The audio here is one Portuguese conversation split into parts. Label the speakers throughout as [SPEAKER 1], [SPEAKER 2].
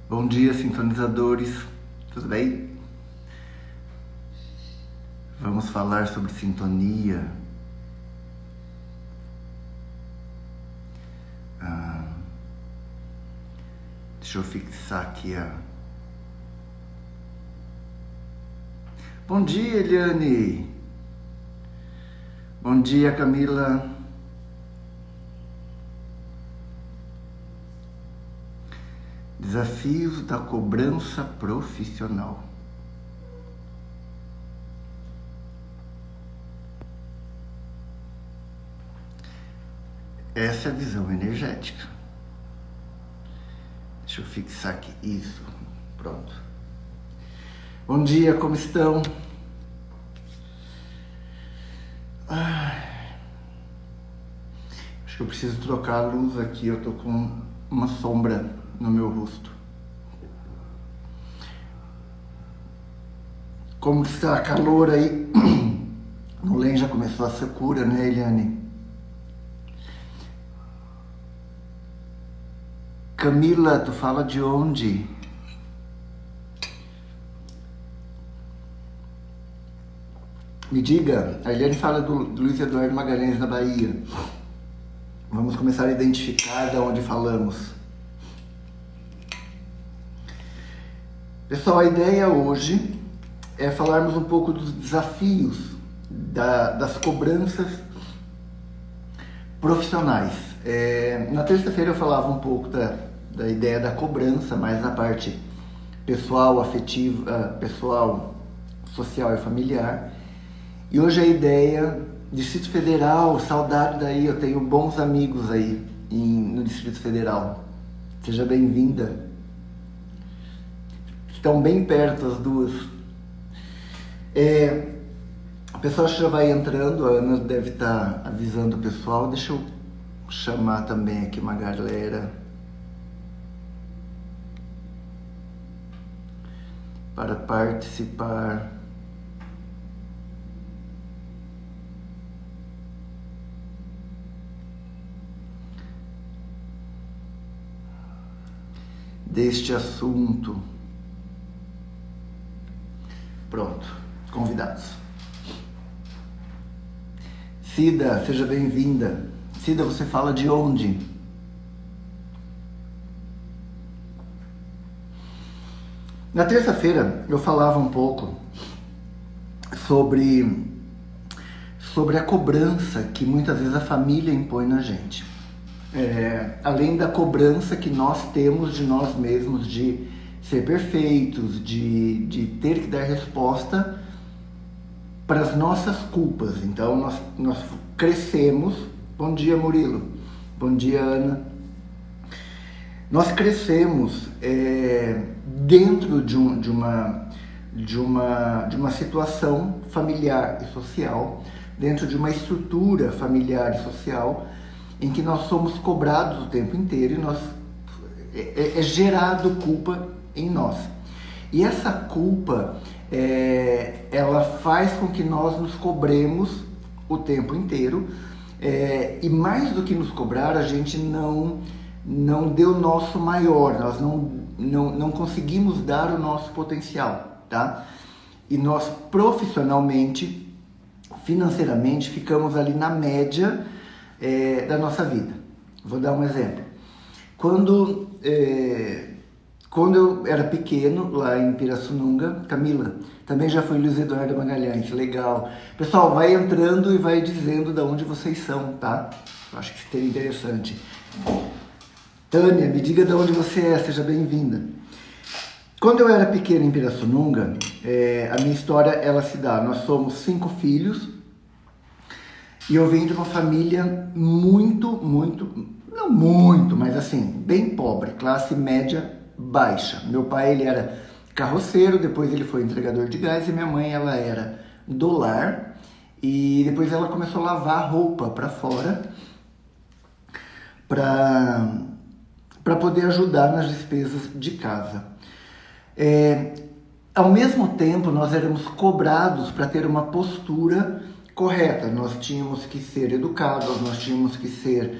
[SPEAKER 1] Bom dia, sintonizadores, tudo bem? Vamos falar sobre sintonia. Deixa eu fixar aqui Bom dia, Eliane! Bom dia, Camila! Desafios da cobrança profissional. Essa é a visão energética. Deixa eu fixar aqui. Isso. Pronto. Bom dia, como estão? Acho que eu preciso trocar a luz aqui. Eu tô com uma sombra no meu rosto. Como está calor aí? No Lem já começou a secura, né, Eliane? Camila, tu fala de onde? Me diga, a Eliane fala do Luiz Eduardo Magalhães, na Bahia. Vamos começar a identificar de onde falamos. Pessoal, a ideia hoje é falarmos um pouco dos desafios das cobranças profissionais. Na terça-feira eu falava um pouco da ideia da cobrança, mais na parte pessoal, afetiva, pessoal, social e familiar. E hoje a ideia, Distrito Federal, saudade daí, eu tenho bons amigos aí no Distrito Federal. Seja bem-vinda. Estão bem perto as duas. O pessoal já vai entrando, a Ana deve estar avisando o pessoal. Deixa eu chamar também aqui uma galera para participar. Deste assunto. Pronto, convidados. Cida, seja bem-vinda. Cida, você fala de onde? Na terça-feira eu falava um pouco sobre a cobrança que muitas vezes a família impõe na gente. Além da cobrança que nós temos de nós mesmos de ser perfeitos, de ter que dar resposta para as nossas culpas. Então nós crescemos. Bom dia, Murilo. Bom dia, Ana. Nós crescemos dentro de uma situação familiar e social, dentro de uma estrutura familiar e social, em que nós somos cobrados o tempo inteiro e é gerado culpa em nós. E essa culpa, ela faz com que nós nos cobremos o tempo inteiro, e mais do que nos cobrar, a gente não deu o nosso maior, nós não conseguimos dar o nosso potencial, tá? E nós profissionalmente, financeiramente, ficamos ali na média da nossa vida. Vou dar um exemplo. Quando eu era pequeno, lá em Pirassununga, Camila, também já fui Luiz Eduardo Magalhães, legal. Pessoal, vai entrando e vai dizendo de onde vocês são, tá? Eu acho que isso seria interessante. Tânia, me diga de onde você é, seja bem-vinda. Quando eu era pequeno em Pirassununga, a minha história, ela se dá. Nós somos 5 filhos e eu venho de uma família muito, não muito, mas assim, bem pobre, classe média baixa. Meu pai, ele era carroceiro, depois ele foi entregador de gás, e minha mãe, ela era do lar, e depois ela começou a lavar roupa para fora para poder ajudar nas despesas de casa. Ao mesmo tempo, nós éramos cobrados para ter uma postura correta. Nós tínhamos que ser educados, nós tínhamos que ser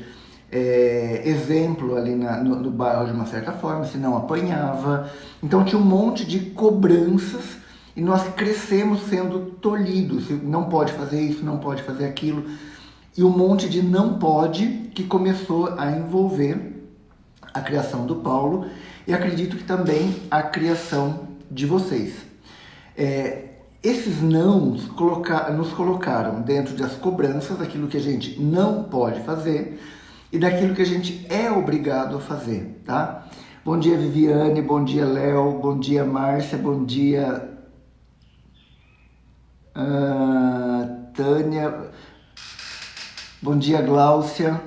[SPEAKER 1] exemplo ali no bairro de uma certa forma, senão apanhava. Então tinha um monte de cobranças e nós crescemos sendo tolhidos. Não pode fazer isso, não pode fazer aquilo. E um monte de não pode que começou a envolver a criação do Paulo e acredito que também a criação de vocês. Esses nãos nos colocaram dentro das cobranças daquilo que a gente não pode fazer e daquilo que a gente é obrigado a fazer, tá? Bom dia, Viviane, bom dia, Léo, bom dia, Márcia, bom dia, Tânia, bom dia, Gláucia,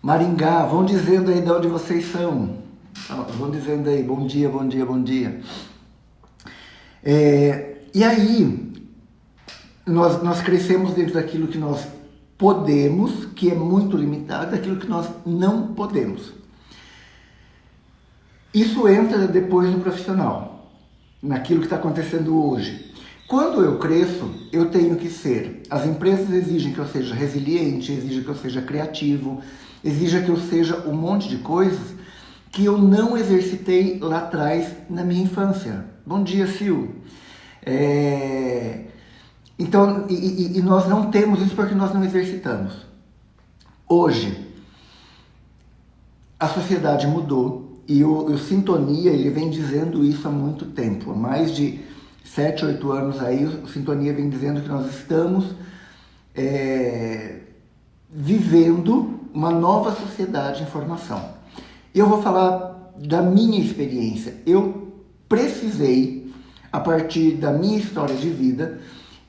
[SPEAKER 1] Maringá, vão dizendo aí de onde vocês são. Vão dizendo aí, bom dia, bom dia, bom dia. E aí, nós crescemos dentro daquilo que nós podemos, que é muito limitado, daquilo que nós não podemos. Isso entra depois no profissional, naquilo que está acontecendo hoje. Quando eu cresço, eu tenho que ser. As empresas exigem que eu seja resiliente, exigem que eu seja criativo, exigem que eu seja um monte de coisas que eu não exercitei lá atrás na minha infância. Bom dia, Sil. Então, nós não temos isso porque nós não exercitamos. Hoje, a sociedade mudou e o Sintonia, ele vem dizendo isso há muito tempo. Há mais de 7, 8 anos aí, o Sintonia vem dizendo que nós estamos vivendo uma nova sociedade de informação. Eu vou falar da minha experiência. Eu precisei, a partir da minha história de vida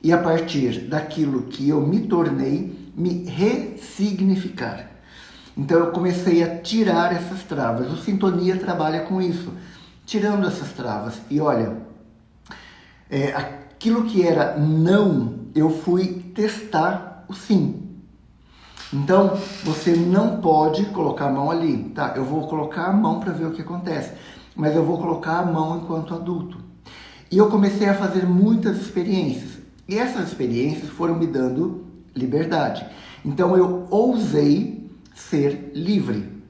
[SPEAKER 1] e a partir daquilo que eu me tornei, me ressignificar. Então eu comecei a tirar essas travas. O Sintonia trabalha com isso, tirando essas travas. E olha, aquilo que era não, eu fui testar o sim. Então, você não pode colocar a mão ali, tá? Eu vou colocar a mão para ver o que acontece, mas eu vou colocar a mão enquanto adulto. E eu comecei a fazer muitas experiências, e essas experiências foram me dando liberdade. Então, eu ousei ser livre,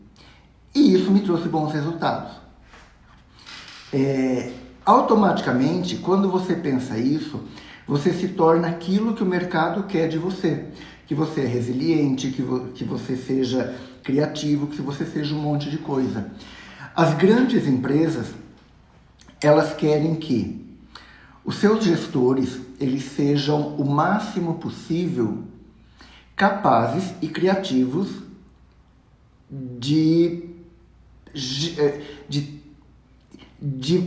[SPEAKER 1] e isso me trouxe bons resultados. Automaticamente, quando você pensa isso, você se torna aquilo que o mercado quer de você. Que você é resiliente, que você seja criativo, que você seja um monte de coisa. As grandes empresas, elas querem que os seus gestores, eles sejam o máximo possível capazes e criativos de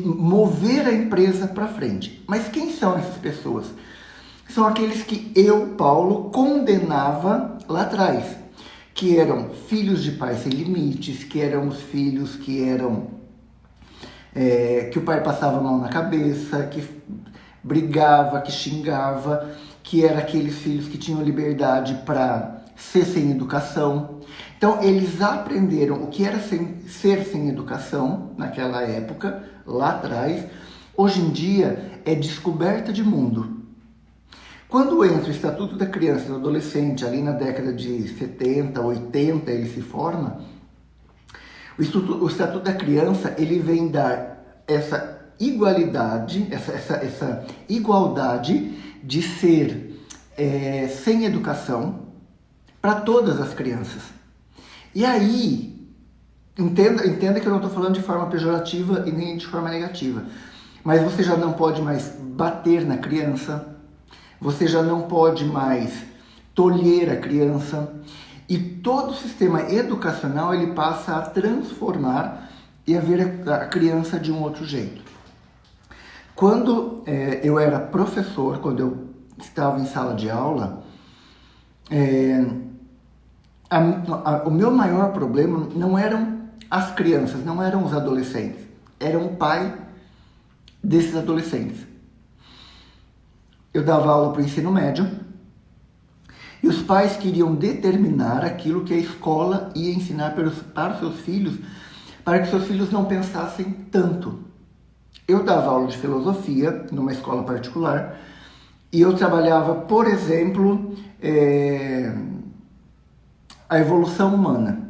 [SPEAKER 1] mover a empresa para frente. Mas quem são essas pessoas? São aqueles que eu, Paulo, condenava lá atrás, que eram filhos de pais sem limites, que eram os filhos que o pai passava a mão na cabeça, que brigava, que xingava, que eram aqueles filhos que tinham liberdade para ser sem educação. Então, eles aprenderam o que era ser sem educação naquela época, lá atrás. Hoje em dia, é descoberta de mundo. Quando entra o Estatuto da Criança e do Adolescente, ali na década de 70, 80, ele se forma, o Estatuto da Criança, ele vem dar essa igualdade, essa igualdade de ser sem educação para todas as crianças. E aí, entenda que eu não estou falando de forma pejorativa e nem de forma negativa, mas você já não pode mais bater na criança, você já não pode mais tolher a criança, e todo o sistema educacional ele passa a transformar e a ver a criança de um outro jeito. Quando eu era professor, quando eu estava em sala de aula, o meu maior problema não eram as crianças, não eram os adolescentes, era o pai desses adolescentes. Eu dava aula para o ensino médio e os pais queriam determinar aquilo que a escola ia ensinar para os seus filhos, para que seus filhos não pensassem tanto. Eu dava aula de filosofia numa escola particular e eu trabalhava, por exemplo, a evolução humana.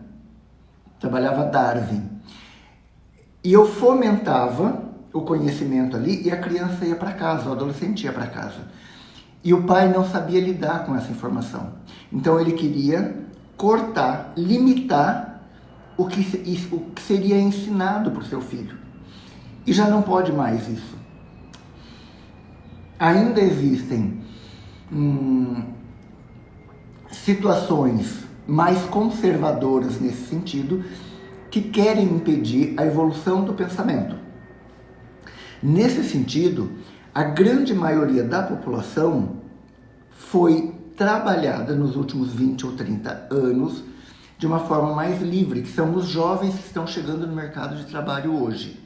[SPEAKER 1] Trabalhava Darwin. E eu fomentava o conhecimento ali e a criança ia para casa, o adolescente ia para casa. E o pai não sabia lidar com essa informação. Então ele queria cortar, limitar o que seria ensinado para o seu filho. E já não pode mais isso. Ainda existem situações mais conservadoras nesse sentido que querem impedir a evolução do pensamento. Nesse sentido, a grande maioria da população foi trabalhada nos últimos 20 ou 30 anos de uma forma mais livre, que são os jovens que estão chegando no mercado de trabalho hoje.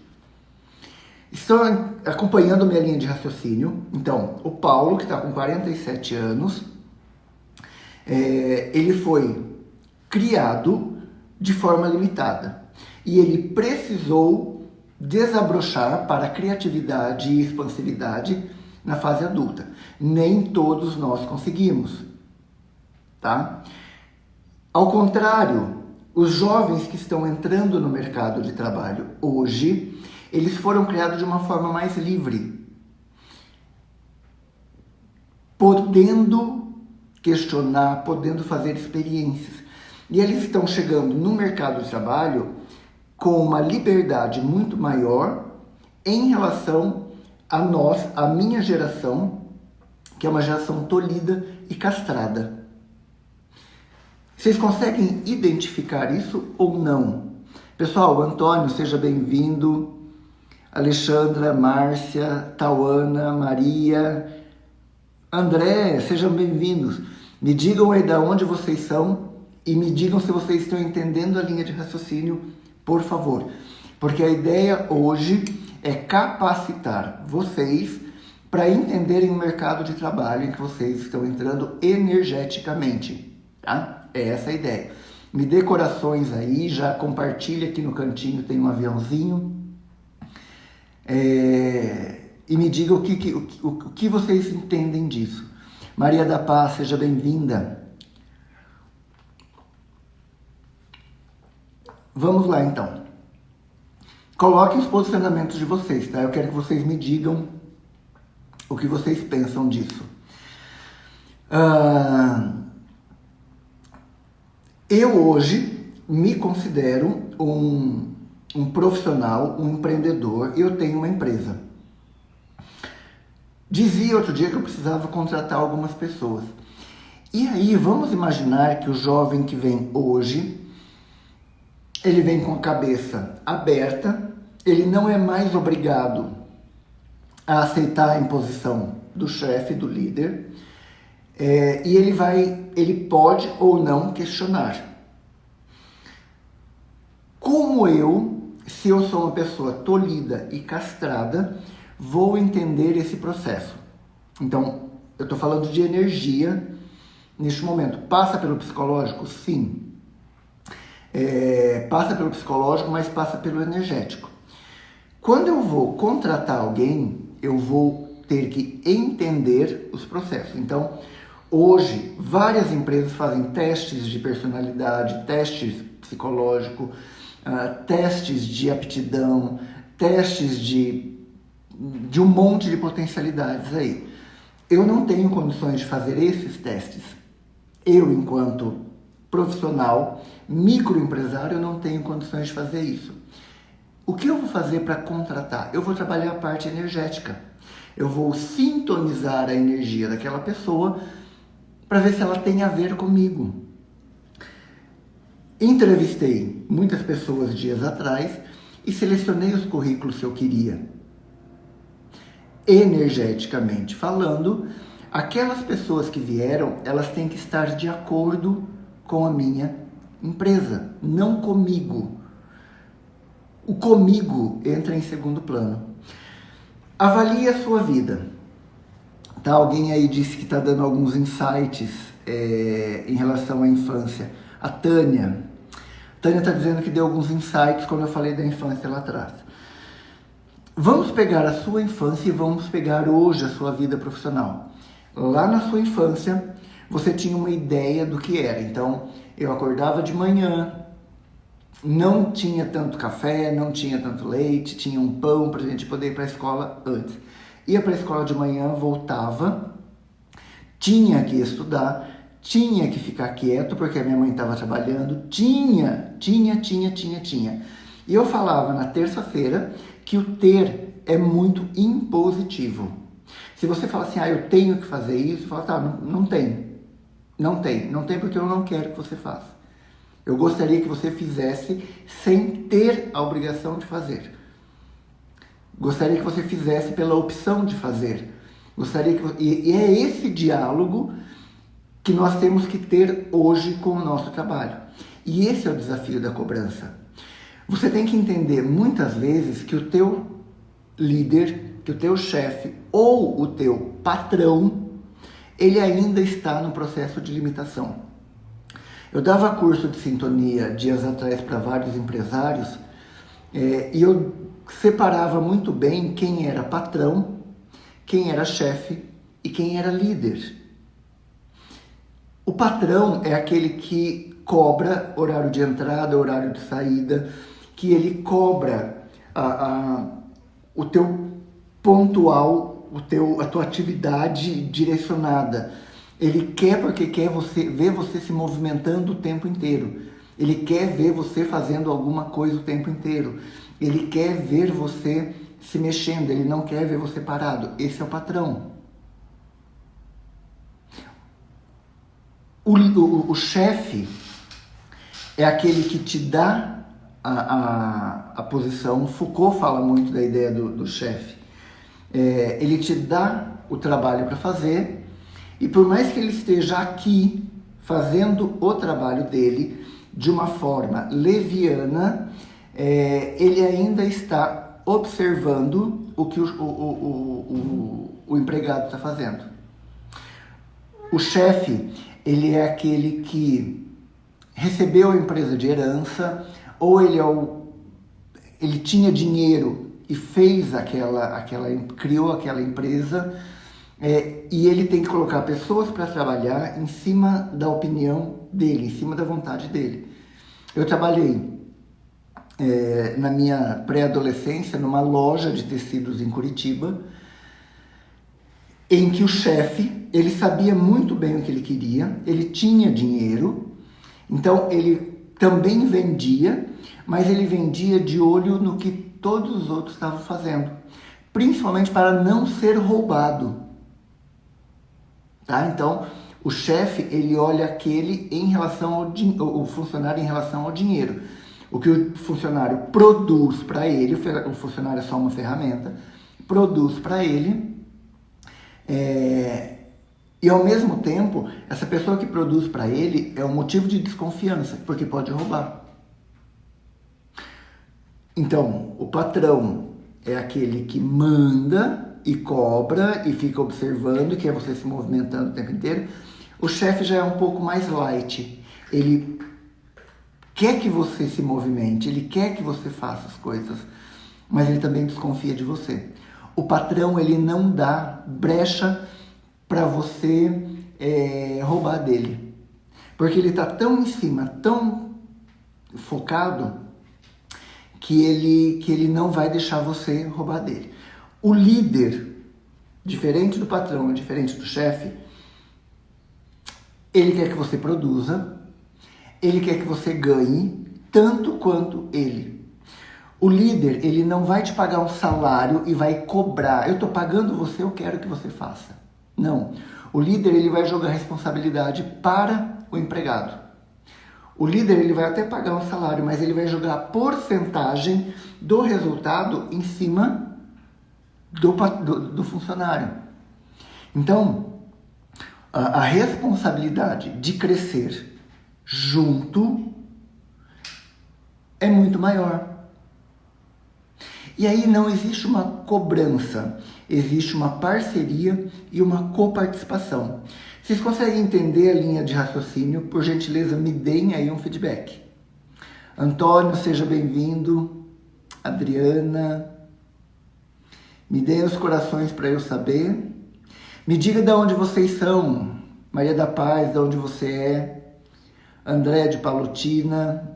[SPEAKER 1] Estão acompanhando minha linha de raciocínio. Então, o Paulo, que está com 47 anos, ele foi criado de forma limitada. E ele precisou desabrochar para a criatividade e expansividade na fase adulta. Nem todos nós conseguimos, tá? Ao contrário, os jovens que estão entrando no mercado de trabalho hoje, eles foram criados de uma forma mais livre, podendo questionar, podendo fazer experiências. E eles estão chegando no mercado de trabalho com uma liberdade muito maior em relação a nós, a minha geração, que é uma geração tolhida e castrada. Vocês conseguem identificar isso ou não? Pessoal, Antônio, seja bem-vindo. Alexandra, Márcia, Tauana, Maria, André, sejam bem-vindos. Me digam aí de onde vocês são e me digam se vocês estão entendendo a linha de raciocínio, por favor. Porque a ideia hoje é capacitar vocês para entenderem o mercado de trabalho em que vocês estão entrando energeticamente, tá? É essa a ideia. Me dê corações aí, já compartilha aqui no cantinho, tem um aviãozinho. E me diga o que vocês entendem disso. Maria da Paz, seja bem-vinda. Vamos lá, então. Coloquem os posicionamentos de vocês, tá? Eu quero que vocês me digam o que vocês pensam disso. Eu hoje me considero um profissional, um empreendedor, eu tenho uma empresa. Dizia outro dia que eu precisava contratar algumas pessoas. E aí, vamos imaginar que o jovem que vem hoje, ele vem com a cabeça aberta, ele não é mais obrigado a aceitar a imposição do chefe, do líder, e ele pode ou não questionar. Como se eu sou uma pessoa tolhida e castrada, vou entender esse processo. Então, eu estou falando de energia neste momento. Passa pelo psicológico? Sim. Passa pelo psicológico, mas passa pelo energético. Quando eu vou contratar alguém, eu vou ter que entender os processos. Então, hoje, várias empresas fazem testes de personalidade, testes psicológicos, testes de aptidão, testes de um monte de potencialidades aí. Eu não tenho condições de fazer esses testes. Eu, enquanto profissional, microempresário, eu não tenho condições de fazer isso. O que eu vou fazer para contratar? Eu vou trabalhar a parte energética. Eu vou sintonizar a energia daquela pessoa para ver se ela tem a ver comigo. Entrevistei muitas pessoas dias atrás e selecionei os currículos que eu queria. Energeticamente falando, aquelas pessoas que vieram, elas têm que estar de acordo com a minha empresa, não comigo. O comigo entra em segundo plano. Avalie a sua vida. Tá? Alguém aí disse que está dando alguns insights em relação à infância. A Tânia está dizendo que deu alguns insights quando eu falei da infância lá atrás. Vamos pegar a sua infância e vamos pegar hoje a sua vida profissional. Lá na sua infância, você tinha uma ideia do que era. Então, eu acordava de manhã, não tinha tanto café, não tinha tanto leite, tinha um pão para a gente poder ir para a escola antes. Ia para a escola de manhã, voltava, tinha que estudar, tinha que ficar quieto porque a minha mãe estava trabalhando, tinha. E eu falava na terça-feira que o ter é muito impositivo. Se você fala assim, eu tenho que fazer isso, fala, tá, não tem porque eu não quero que você faça. Eu gostaria que você fizesse sem ter a obrigação de fazer. Gostaria que você fizesse pela opção de fazer. E é esse diálogo que nós temos que ter hoje com o nosso trabalho. E esse é o desafio da cobrança. Você tem que entender muitas vezes que o teu líder, que o teu chefe ou o teu patrão, ele ainda está no processo de limitação. Eu dava curso de sintonia dias atrás para vários empresários e eu separava muito bem quem era patrão, quem era chefe e quem era líder. O patrão é aquele que cobra horário de entrada, horário de saída, que ele cobra o teu pontual, a tua atividade direcionada. Ele quer porque quer ver você se movimentando o tempo inteiro. Ele quer ver você fazendo alguma coisa o tempo inteiro. Ele quer ver você se mexendo, ele não quer ver você parado. Esse é o patrão. O chefe é aquele que te dá a posição. Foucault fala muito da ideia do chefe. Ele te dá o trabalho para fazer e por mais que ele esteja aqui fazendo o trabalho dele de uma forma leviana, ele ainda está observando o que o empregado está fazendo. O chefe, ele é aquele que recebeu a empresa de herança, ou ele tinha dinheiro e fez criou aquela empresa, e ele tem que colocar pessoas para trabalhar em cima da opinião dele, em cima da vontade dele. Eu trabalhei na minha pré-adolescência numa loja de tecidos em Curitiba, em que o chefe, ele sabia muito bem o que ele queria, ele tinha dinheiro, então ele também vendia, mas ele vendia de olho no que todos os outros estavam fazendo, principalmente para não ser roubado. Tá? Então, o chefe, ele olha aquele em relação o funcionário em relação ao dinheiro. O que o funcionário produz para ele, o funcionário é só uma ferramenta, produz para ele, e ao mesmo tempo, essa pessoa que produz para ele é um motivo de desconfiança, porque pode roubar. Então, o patrão é aquele que manda e cobra e fica observando, que é você se movimentando o tempo inteiro. O chefe já é um pouco mais light. Ele quer que você se movimente, ele quer que você faça as coisas, mas ele também desconfia de você. O patrão, ele não dá brecha para você roubar dele, porque ele está tão em cima, tão focado, que ele não vai deixar você roubar dele. O líder, diferente do patrão, diferente do chefe, ele quer que você produza, ele quer que você ganhe tanto quanto ele. O líder, ele não vai te pagar um salário e vai cobrar. Eu estou pagando você, eu quero que você faça. Não. O líder, ele vai jogar responsabilidade para o empregado. O líder, ele vai até pagar um salário, mas ele vai jogar a porcentagem do resultado em cima do funcionário. Então, a responsabilidade de crescer junto é muito maior. E aí não existe uma cobrança, existe uma parceria e uma coparticipação. Vocês conseguem entender a linha de raciocínio? Por gentileza, me deem aí um feedback. Antônio, seja bem-vindo. Adriana. Me deem os corações para eu saber. Me diga de onde vocês são. Maria da Paz, de onde você é. André de Palotina,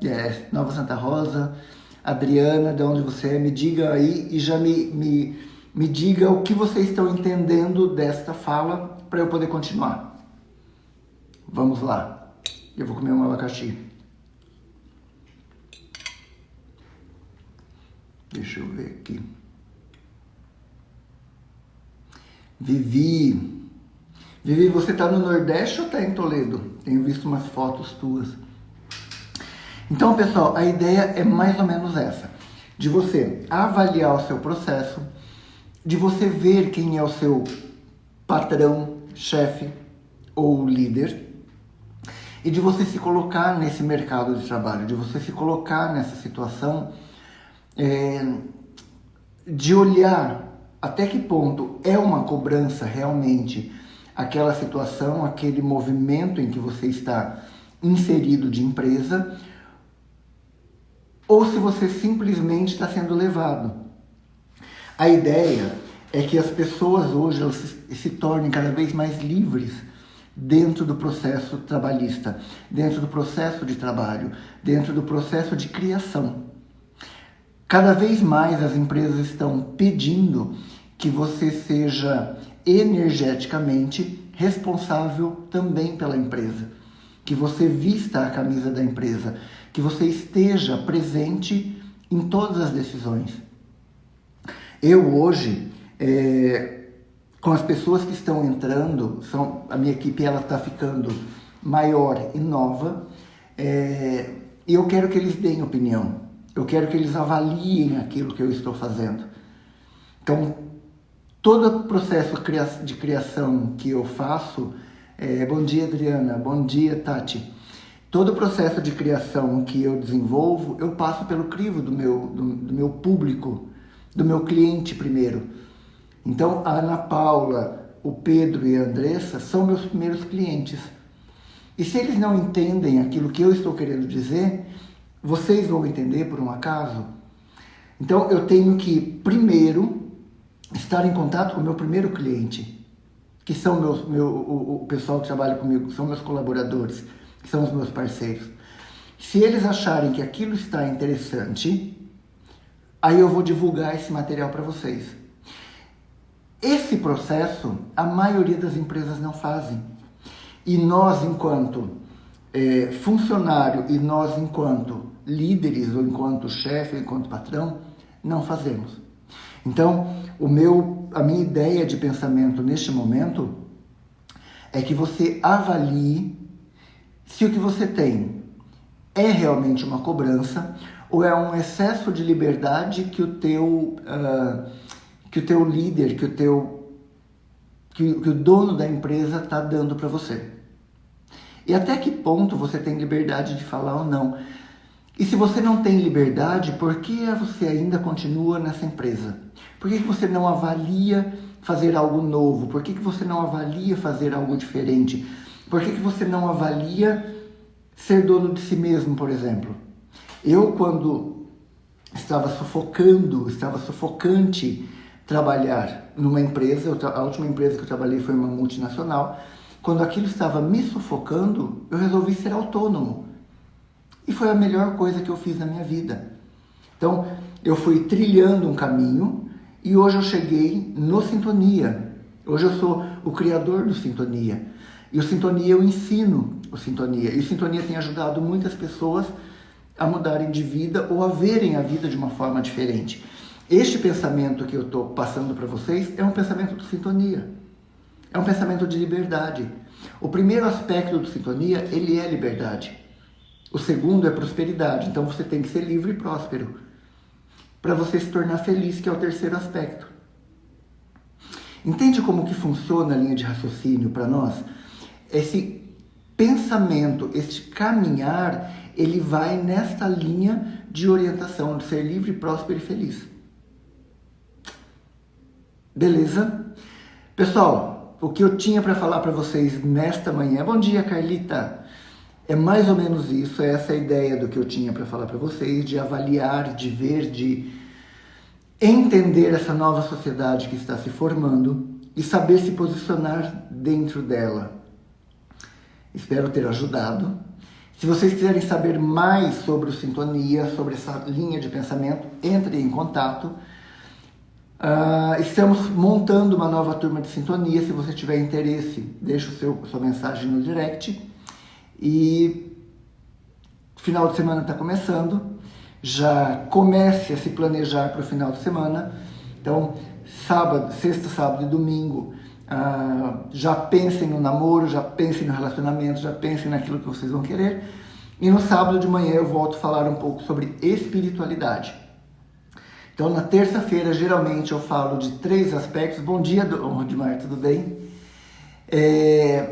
[SPEAKER 1] Nova Santa Rosa. Adriana, de onde você é. Me diga aí e já me diga o que vocês estão entendendo desta fala para eu poder continuar. Vamos lá. Eu vou comer um abacaxi. Deixa eu ver aqui. Vivi, você tá no Nordeste ou tá em Toledo? Tenho visto umas fotos tuas. Então, pessoal, a ideia é mais ou menos essa. De você avaliar o seu processo, de você ver quem é o seu patrão, chefe ou líder, e de você se colocar nesse mercado de trabalho, de você se colocar nessa situação, de olhar até que ponto é uma cobrança realmente aquela situação, aquele movimento em que você está inserido de empresa, ou se você simplesmente está sendo levado. A ideia é que as pessoas hoje elas se tornem cada vez mais livres dentro do processo trabalhista, dentro do processo de trabalho, dentro do processo de criação. Cada vez mais as empresas estão pedindo que você seja energeticamente responsável também pela empresa, que você vista a camisa da empresa, que você esteja presente em todas as decisões. Eu hoje, com as pessoas que estão entrando, a minha equipe está ficando maior e nova, e eu quero que eles deem opinião. Eu quero que eles avaliem aquilo que eu estou fazendo. Então, todo o processo de criação que eu faço, bom dia Adriana, bom dia Tati, todo o processo de criação que eu desenvolvo, eu passo pelo crivo do meu público, do meu cliente primeiro. Então, a Ana Paula, o Pedro e a Andressa são meus primeiros clientes. E se eles não entendem aquilo que eu estou querendo dizer, vocês vão entender por um acaso? Então, eu tenho que, primeiro, estar em contato com o meu primeiro cliente, que são o pessoal que trabalha comigo, são meus colaboradores, que são os meus parceiros. Se eles acharem que aquilo está interessante, aí eu vou divulgar esse material para vocês. Esse processo, a maioria das empresas não fazem. E nós, enquanto funcionário, e nós, enquanto líderes, ou enquanto chefe, ou enquanto patrão, não fazemos. Então, a minha ideia de pensamento neste momento é que você avalie se o que você tem é realmente uma cobrança ou é um excesso de liberdade que o teu líder, que o dono da empresa está dando para você. E até que ponto você tem liberdade de falar ou não. E se você não tem liberdade, por que você ainda continua nessa empresa? Por que você não avalia fazer algo novo? Por que você não avalia fazer algo diferente? Por que você não avalia ser dono de si mesmo, por exemplo? Eu, quando estava sufocante trabalhar numa empresa, a última empresa que eu trabalhei foi uma multinacional, quando aquilo estava me sufocando, eu resolvi ser autônomo. E foi a melhor coisa que eu fiz na minha vida. Então, eu fui trilhando um caminho e hoje eu cheguei no Sintonia. Hoje eu sou o criador do Sintonia. E o Sintonia eu ensino o Sintonia. E o Sintonia tem ajudado muitas pessoas a mudarem de vida ou a verem a vida de uma forma diferente. Este pensamento que eu estou passando para vocês é um pensamento do Sintonia. É um pensamento de liberdade. O primeiro aspecto do Sintonia, ele é liberdade. O segundo é prosperidade. Então você tem que ser livre e próspero para você se tornar feliz, que é o terceiro aspecto. Entende como que funciona a linha de raciocínio para nós? Esse pensamento, esse caminhar, ele vai nesta linha de orientação, de ser livre, próspero e feliz. Beleza? Pessoal, o que eu tinha para falar para vocês nesta manhã... Bom dia, Carlita! É mais ou menos isso, é essa a ideia do que eu tinha para falar para vocês, de avaliar, de ver, entender essa nova sociedade que está se formando e saber se posicionar dentro dela. Espero ter ajudado. Se vocês quiserem saber mais sobre o Sintonia, sobre essa linha de pensamento, entre em contato. Estamos montando uma nova turma de Sintonia. Se você tiver interesse, deixe sua mensagem no direct. E final de semana está começando. Já comece a se planejar para o final de semana. Então, sexta, sábado e domingo, já pensem no namoro, já pensem no relacionamento, já pensem naquilo que vocês vão querer. E no sábado de manhã eu volto a falar um pouco sobre espiritualidade. Então, na terça-feira, geralmente eu falo de 3 aspectos. Bom dia, Rodmar, tudo bem?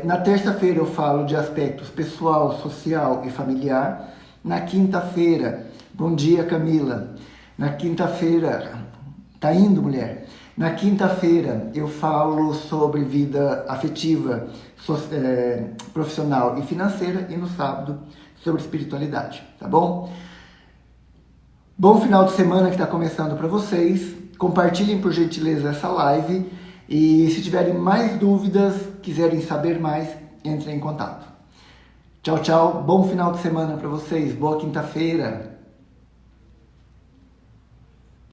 [SPEAKER 1] Na terça-feira eu falo de aspectos pessoal, social e familiar. Na quinta-feira, bom dia, Camila. Na quinta-feira, tá indo, mulher? Na quinta-feira eu falo sobre vida afetiva, profissional e financeira. E no sábado, sobre espiritualidade, tá bom? Bom final de semana que está começando para vocês. Compartilhem, por gentileza, essa live. E se tiverem mais dúvidas, quiserem saber mais, entrem em contato. Tchau, tchau. Bom final de semana para vocês. Boa quinta-feira.